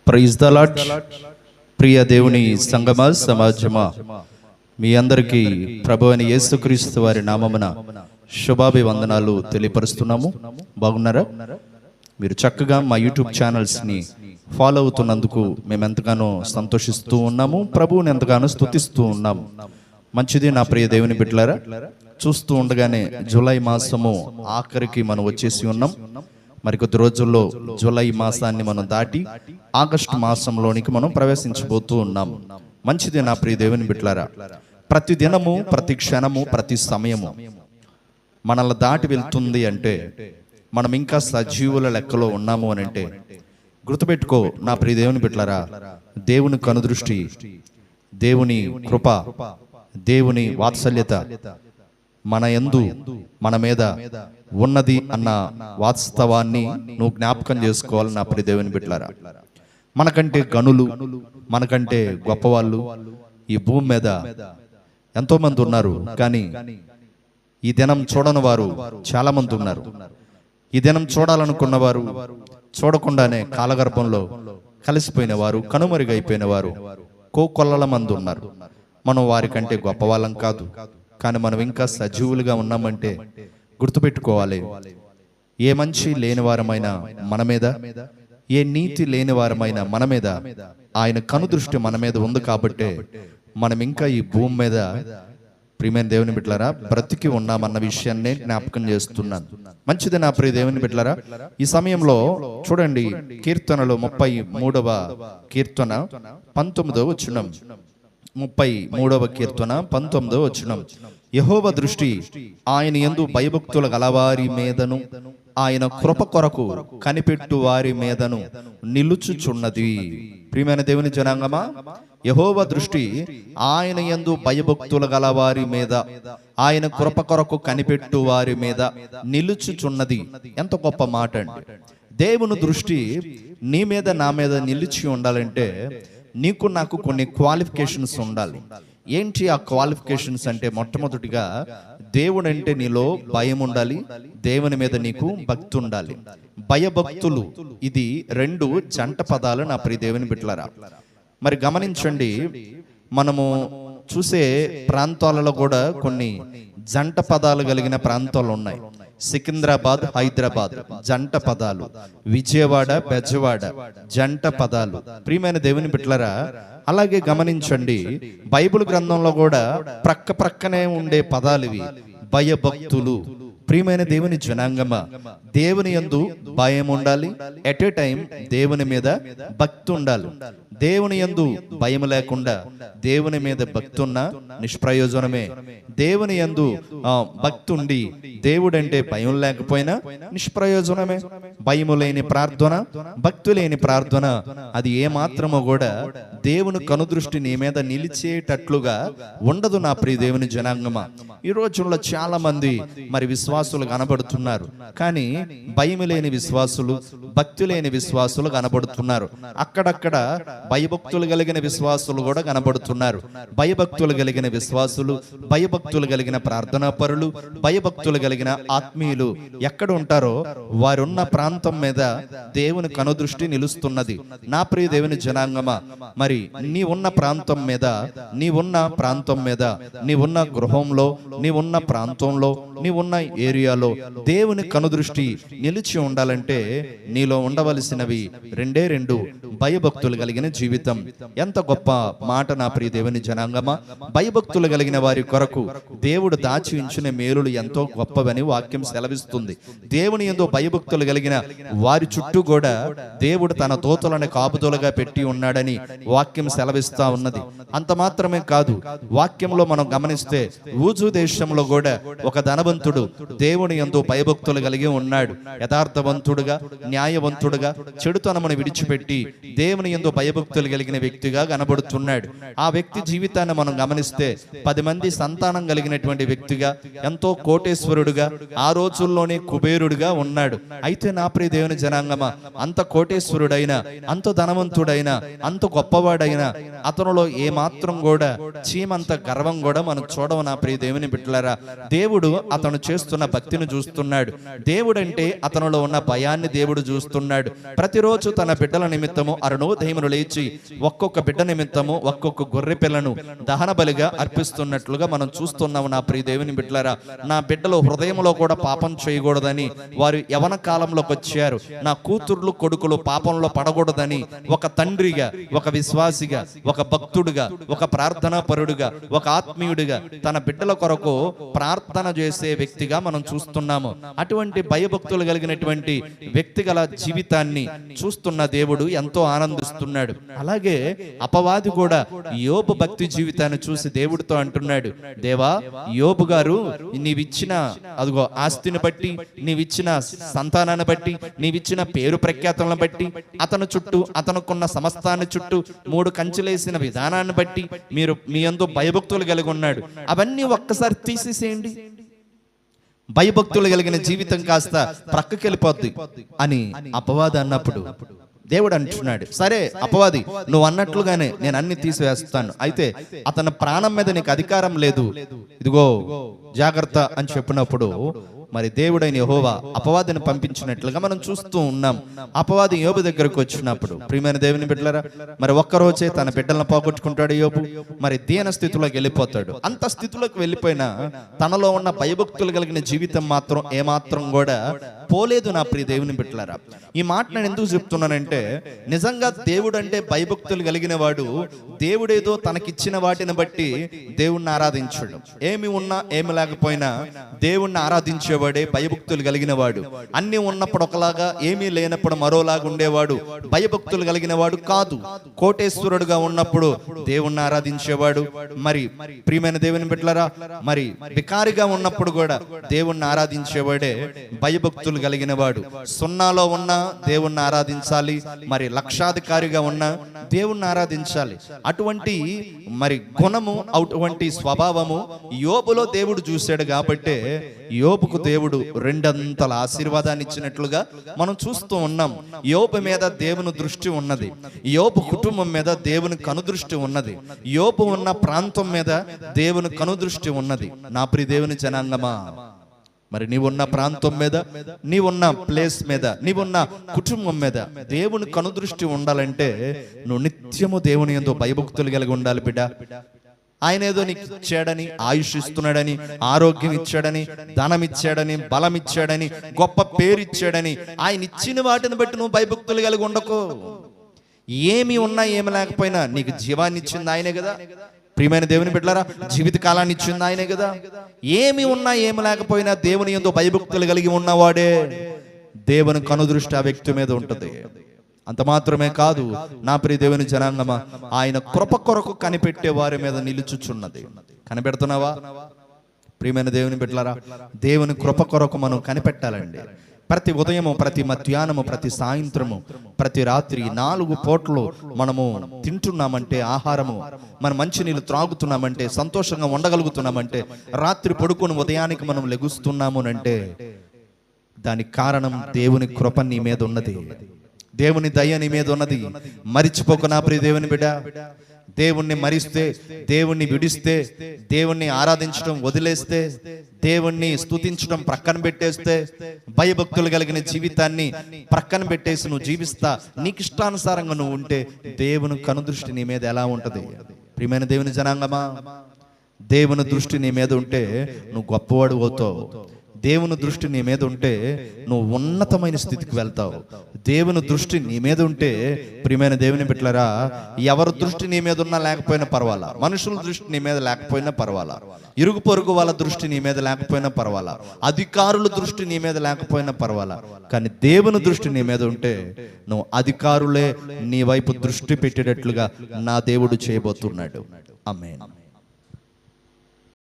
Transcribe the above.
Praise the lord. ప్రియ దేవుని సంగమ సమాజమా, మీ అందరికీ ప్రభు అయిన యేసుక్రీస్తు వారి నామమున శుభాభివందనాలు తెలియపరుస్తున్నాము. బాగున్నారా? మీరు చక్కగా మా యూట్యూబ్ ఛానల్స్ని ఫాలో అవుతున్నందుకు మేము ఎంతగానో సంతోషిస్తూ ఉన్నాము, ప్రభువుని ఎంతగానో స్తుతిస్తూ ఉన్నాము. మంచిది నా ప్రియ దేవుని బిడ్డలారా, చూస్తూ ఉండగానే జూలై మాసము ఆఖరికి మనం వచ్చేసి ఉన్నాం. మరికొద్ది రోజుల్లో జూలై మాసాన్ని మనం దాటి ఆగస్టు మాసంలోనికి మనం ప్రవేశించబోతూ ఉన్నాము. మంచిది నా ప్రియ దేవుని బిడ్డలారా, ప్రతి దినము, ప్రతి క్షణము, ప్రతి సమయము మనల్ని దాటి వెళ్తుంది అంటే మనం ఇంకా సజీవుల లెక్కలో ఉన్నాము అని అంటే గుర్తుపెట్టుకో నా ప్రియ దేవుని బిడ్డలారా, దేవుని కనుదృష్టి, దేవుని కృప, దేవుని వాత్సల్యత మన యందు మన మీద ఉన్నది అన్న వాస్తవాన్ని నువ్వు జ్ఞాపకం చేసుకోవాలి నా ప్రియ దేవుని బిడ్డలారా. మనకంటే గనులు, మనకంటే గొప్పవాళ్ళు ఈ భూమి మీద ఎంతో మంది ఉన్నారు, కానీ ఈ దినం చూడని వారు చాలా మంది ఉన్నారు. ఈ దినం చూడాలనుకున్న వారు చూడకుండానే కాలగర్భంలో కలిసిపోయిన వారు, కనుమరుగైపోయిన వారు కోకొల్లల మంది ఉన్నారు. మనం వారికంటే గొప్పవాళ్ళం కాదు, కానీ మనం ఇంకా సజీవులుగా ఉన్నామంటే గుర్తుపెట్టుకోవాలి, ఏ మంచి లేని వారమైనా మన మీద, ఏ నీతి లేని వారమైనా మన మీద ఆయన కనుదృష్టి మన మీద ఉంది. కాబట్టే మనం ఇంకా ఈ భూమి మీద ప్రియమైన దేవుని బిడ్డలారా బ్రతికి ఉన్నామన్న విషయాన్నే జ్ఞాపకం చేస్తున్నాను. మంచిది నా ప్రియ దేవుని బిడ్డలారా, ఈ సమయంలో చూడండి, కీర్తనలో 33వ కీర్తన 19వ వచనం, 33వ కీర్తన 19వ వచనం. యెహోవా దృష్టి ఆయన యందు భయభక్తుల గలవారి మీదను, ఆయన కృప కొరకు కనిపెట్టు వారి మీదను నిలుచుచున్నది. ప్రియమైన దేవుని జనాంగమా, యెహోవా దృష్టి ఆయన యందు భయభక్తుల గలవారి మీద, ఆయన కృప కొరకు కనిపెట్టు వారి మీద నిలుచుచున్నది. ఎంత గొప్ప మాట అండి! దేవుని దృష్టి నీ మీద, నా మీద నిలిచి ఉండాలంటే నీకు నాకు కొన్ని క్వాలిఫికేషన్స్ ఉండాలి. ఏంటి ఆ క్వాలిఫికేషన్స్ అంటే, మొట్టమొదటిగా దేవుడు అంటే నీలో భయం ఉండాలి, దేవుని మీద నీకు భక్తి ఉండాలి. భయభక్తులు ఇది రెండు జంట పదాలు నా ప్రియ దేవుని బిడ్డలారా. మరి గమనించండి, మనము చూసే ప్రాంతాలలో కూడా కొన్ని జంట పదాలు కలిగిన ప్రాంతాలు ఉన్నాయి. సికింద్రాబాద్, హైదరాబాద్ జంట పదాలు, విజయవాడ, బెజవాడ జంట పదాలు. ప్రియమైన దేవుని బిడ్డలారా, అలాగే గమనించండి, బైబిల్ గ్రంథంలో కూడా ప్రక్క ప్రక్కనే ఉండే పదాలు ఇవి, భయభక్తులు. ప్రియమైన దేవుని జనాంగమా, దేవుని యందు భయం ఉండాలి, ఎట్ ఏ టైం దేవుని మీద భక్తి ఉండాలి. దేవుని యందు భయం లేకుండా దేవుని మీద భక్తి ఉన్నా నిష్ప్రయోజనమే. దేవుని యందు భక్తి ఉండి దేవుడంటే భయం లేకపోయినా నిష్ప్రయోజనమే. భయము లేని ప్రార్థన, భక్తి లేని ప్రార్థన అది ఏ మాత్రమో కూడా దేవుని కనుదృష్టి నీ మీద నిలిచేటట్లుగా ఉండదు నా ప్రియ దేవుని జనాంగమా. ఈ రోజుల్లో చాలా మంది మరి విశ్వాసులు కనబడుతున్నారు, కానీ భయం లేని విశ్వాసులు, భక్తి లేని విశ్వాసులు కనబడుతున్నారు. అక్కడక్కడ భయభక్తులు కలిగిన విశ్వాసులు కూడా కనబడుతున్నారు. భయభక్తులు కలిగిన విశ్వాసులు, భయభక్తులు కలిగిన ప్రార్థనా పరులు, భయభక్తులు కలిగిన ఆత్మీయులు ఎక్కడ ఉంటారో వారున్న ప్రాంతం మీద దేవుని కనుదృష్టి నిలుస్తున్నది. నా ప్రియ దేవుని జనాంగమా, మరి నీ ఉన్న ప్రాంతం మీద, నీ ఉన్న ప్రాంతం మీద, నీ ఉన్న గృహంలో, నీ ఉన్న ప్రాంతంలో, నీ ఉన్న ఏరియాలో దేవుని కనుదృష్టి నిలిచి ఉండాలంటే నీలో ఉండవలసినవి రెండే రెండు, భయభక్తులు కలిగిన జీవితం. ఎంత గొప్ప మాట నా ప్రియ దేవుని జనాంగమా. భయభక్తులు కలిగిన వారి కొరకు దేవుడు దాచి ఉంచిన మేలులు ఎంతో గొప్పవని వాక్యం సెలవిస్తుంది. దేవుని యందు భయభక్తులు కలిగిన వారి చుట్టూ కూడా దేవుడు తన దూతలను కాపుదలుగా పెట్టి ఉన్నాడని వాక్యం సెలవిస్తా ఉన్నది. అంత మాత్రమే కాదు, వాక్యంలో మనం గమనిస్తే ఊజు దేశంలో కూడా ఒక ధనవంతుడు దేవుని యందు భయభక్తులు కలిగి ఉన్నాడు. యథార్థవంతుడుగా, న్యాయవంతుడుగా, చెడుతనమును విడిచిపెట్టి దేవుని యందు భయభక్తులు కలిగిన వ్యక్తిగా కనబడుతున్నాడు. ఆ వ్యక్తి జీవితాన్ని మనం గమనిస్తే 10 మంది సంతానం కలిగినటువంటి వ్యక్తిగా, ఎంతో కోటేశ్వరుడుగా, ఆ రోజుల్లోనే కుబేరుడుగా ఉన్నాడు. అయితే నా ప్రియ దేవుని జనాంగమా, అంత కోటేశ్వరుడైనా, అంత ధనవంతుడైనా, అంత గొప్పవాడైనా అతనిలో ఏ మాత్రం కూడా చీమంత గర్వం కూడా మనం చూడము నా ప్రియ దేవుని బిడ్డలారా. దేవుడు అతను చేస్తున్న భక్తిని చూస్తున్నాడు. దేవుడంటే అతనిలో ఉన్న భయాన్ని దేవుడు చూస్తున్నాడు. ప్రతిరోజు తన బిడ్డల నిమిత్తము అరుణోదయమును లేచి ఒక్కొక్క బిడ్డ నిమిత్తము ఒక్కొక్క గొర్రె పిల్లను దహన బలిగా అర్పిస్తున్నట్లుగా మనం చూస్తున్నాము. నా ప్రియ దేవుని బిడ్డలారా, నా బిడ్డలు హృదయంలో కూడా పాపం చేయకూడదని వారు యవన కాలంలోకి వచ్చారు. నా కూతుర్లు కొడుకులు పాపంలో పడకూడదని ఒక తండ్రిగా, ఒక విశ్వాసిగా, ఒక భక్తుడిగా, ఒక ప్రార్థనా పరుడుగా, ఒక ఆత్మీయుడిగా తన బిడ్డల కొరకు ప్రార్థన చేసే వ్యక్తిగా మనం చూస్తున్నాము. అటువంటి భయభక్తులు కలిగినటువంటి వ్యక్తిగల జీవితాన్ని చూస్తున్న దేవుడు ఎంతో ఆనందిస్తున్నాడు. అలాగే అపవాది కూడా యోబు భక్తి జీవితాన్ని చూసి దేవుడితో అంటున్నాడు, దేవా, యోబు గారు నీవిచ్చిన అదిగో ఆస్తిని బట్టి, నీవిచ్చిన సంతానాన్ని బట్టి, నీవిచ్చిన పేరు ప్రఖ్యాతులను బట్టి, అతను చుట్టూ అతనుకున్న సమస్తాన్ని చుట్టూ 3 కంచెలేసిన విధానాన్ని బట్టి మీరు మీ యందు భయభక్తులు కలిగి ఉన్నాడు. అవన్నీ ఒక్కసారి తీసేసేయండి, భయభక్తులు కలిగిన జీవితం కాస్త ప్రక్కకి వెళ్ళిపోద్ది అని అపవాది అన్నప్పుడు దేవుడు అంటున్నాడు, సరే అపవాది, నువ్వు అన్నట్లుగానే నేను అన్ని తీసివేస్తాను. అయితే అతని ప్రాణం మీద నీకు అధికారం లేదు, ఇదిగో జాగ్రత్త అని చెప్పినప్పుడు మరి దేవుడైన యెహోవా అపవాదిని పంపించినట్లుగా మనం చూస్తూ ఉన్నాం. అపవాది యోబు దగ్గరకు వచ్చినప్పుడు, ప్రియమైన దేవుని బిడ్డలారా, మరి ఒక్కరోజే తన బిడ్డలను పోగొట్టుకుంటాడు యోబు. మరి దీన స్థితిలోకి వెళ్ళిపోతాడు. అంత స్థితిలోకి వెళ్ళిపోయినా తనలో ఉన్న భయభక్తులు కలిగిన జీవితం మాత్రం ఏమాత్రం కూడా పోలేదు. నా ప్రియ దేవుని బిడ్డలారా, ఈ మాట నేను ఎందుకు చెప్తున్నానంటే, నిజంగా దేవుడు అంటే భయభక్తులు కలిగిన వాడు దేవుడేదో తనకిచ్చిన వాటిని బట్టి దేవుణ్ణి ఆరాధించడు. ఏమి ఉన్నా ఏమి లేకపోయినా దేవుణ్ణి ఆరాధించేవాడే భయభక్తులు కలిగిన వాడు. అన్ని ఉన్నప్పుడు ఒకలాగా, ఏమీ లేనప్పుడు మరోలాగా ఉండేవాడు భయభక్తులు కలిగిన వాడు కాదు. కోటేశ్వరుడుగా ఉన్నప్పుడు దేవుణ్ణి ఆరాధించేవాడు. మరి ప్రియమైన దేవుని బిడ్డలారా, మరి బికారిగా ఉన్నప్పుడు కూడా దేవుణ్ణి ఆరాధించేవాడే భయభక్తులు కలిగిన వాడు. సున్నాలో ఉన్న దేవుణ్ణి ఆరాధించాలి, మరి లక్షాధికారిగా ఉన్న దేవుణ్ణి ఆరాధించాలి. అటువంటి మరి గుణము, అటువంటి స్వభావము యోబులో దేవుడు చూశాడు. కాబట్టి యోబుకు దేవుడు 2 అంతల ఆశీర్వాదాన్ని ఇచ్చినట్లుగా మనం చూస్తూ ఉన్నాం. యోబు మీద దేవుని దృష్టి ఉన్నది, యోబు కుటుంబం మీద దేవుని కనుదృష్టి ఉన్నది, యోబు ఉన్న ప్రాంతం మీద దేవుని కనుదృష్టి ఉన్నది. నా ప్రియ దేవుని జనాంగమా, మరి నీవున్న ప్రాంతం మీద, నీవున్న ప్లేస్ మీద, నీవున్న కుటుంబం మీద దేవుని కనుదృష్టి ఉండాలంటే నువ్వు నిత్యము దేవుని యందు భయభక్తులు కలిగి ఉండాలి బిడ్డ. ఆయన ఏదో నీకు ఇచ్చాడని, ఆయుష్ ఇస్తున్నాడని, ఆరోగ్యం ఇచ్చాడని, ధనం ఇచ్చాడని, బలం ఇచ్చాడని, గొప్ప పేరు ఇచ్చాడని, ఆయన ఇచ్చిన వాటిని బట్టి నువ్వు భయభక్తులు కలిగి ఉండకు. ఏమి ఉన్నా ఏమి లేకపోయినా నీకు జీవాన్ని ఇచ్చింది ఆయనే కదా. ప్రియమైన దేవుని బిడ్డలారా, జీవిత కాలాన్ని ఇచ్చింది ఆయనే కదా. ఏమి ఉన్నా ఏమి లేకపోయినా దేవుని యందు భయభక్తులు కలిగి ఉన్నవాడే దేవుని కనుదృష్టి ఆ వ్యక్తి మీద ఉంటుంది. అంత మాత్రమే కాదు, నా ప్రియ దేవుని జనాంగమా, ఆయన కృప కొరకు కనిపెట్టే వారి మీద నిలుచుచున్నది. కనిపెడుతున్నావా? ప్రియమైన దేవుని బిడ్డలారా, దేవుని కృప కొరకు మనం కనిపెట్టాలండి. ప్రతి ఉదయము, ప్రతి మధ్యాహ్నము, ప్రతి సాయంత్రము, ప్రతి రాత్రి 4 పూటలు మనము తింటున్నామంటే ఆహారము, మన మంచినీళ్ళు త్రాగుతున్నామంటే, సంతోషంగా ఉండగలుగుతున్నామంటే, రాత్రి పడుకొని ఉదయానికి మనం లెగుస్తున్నాము అంటే దానికి కారణం దేవుని కృప నీ మీద ఉన్నది, దేవుని దయ నీ మీద ఉన్నది. మరిచిపోక నా ప్రియ దేవుని బిడ్డ, దేవుణ్ణి మరిస్తే, దేవుణ్ణి విడిస్తే, దేవుణ్ణి ఆరాధించడం వదిలేస్తే, దేవుణ్ణి స్తుతించడం ప్రక్కన పెట్టేస్తే, భయభక్తులు కలిగిన జీవితాన్ని ప్రక్కన పెట్టేసి నువ్వు జీవిస్తా, నీకు ఇష్టానుసారంగా నువ్వు ఉంటే దేవుని కనుదృష్టి నీ మీద ఎలా ఉంటది? ప్రియమైన దేవుని జనాంగమా, దేవుని దృష్టి నీ మీద ఉంటే నువ్వు గొప్పవాడు అవుతావు. దేవుని దృష్టి నీ మీద ఉంటే నువ్వు ఉన్నతమైన స్థితికి వెళ్తావు. దేవుని దృష్టి నీ మీద ఉంటే, ప్రియమైన దేవుని బిడ్డలారా, ఎవరి దృష్టి నీ మీద ఉన్నా లేకపోయినా పర్వాలా, మనుషుల దృష్టి నీ మీద లేకపోయినా పర్వాలా, ఇరుగు పొరుగు వాళ్ళ దృష్టి నీ మీద లేకపోయినా పర్వాలా, అధికారుల దృష్టి నీ మీద లేకపోయినా పర్వాలా, కానీ దేవుని దృష్టి నీ మీద ఉంటే నువ్వు అధికారులే నీ వైపు దృష్టి పెట్టేటట్లుగా నా దేవుడు చేయబోతున్నాడు. ఆమేన్.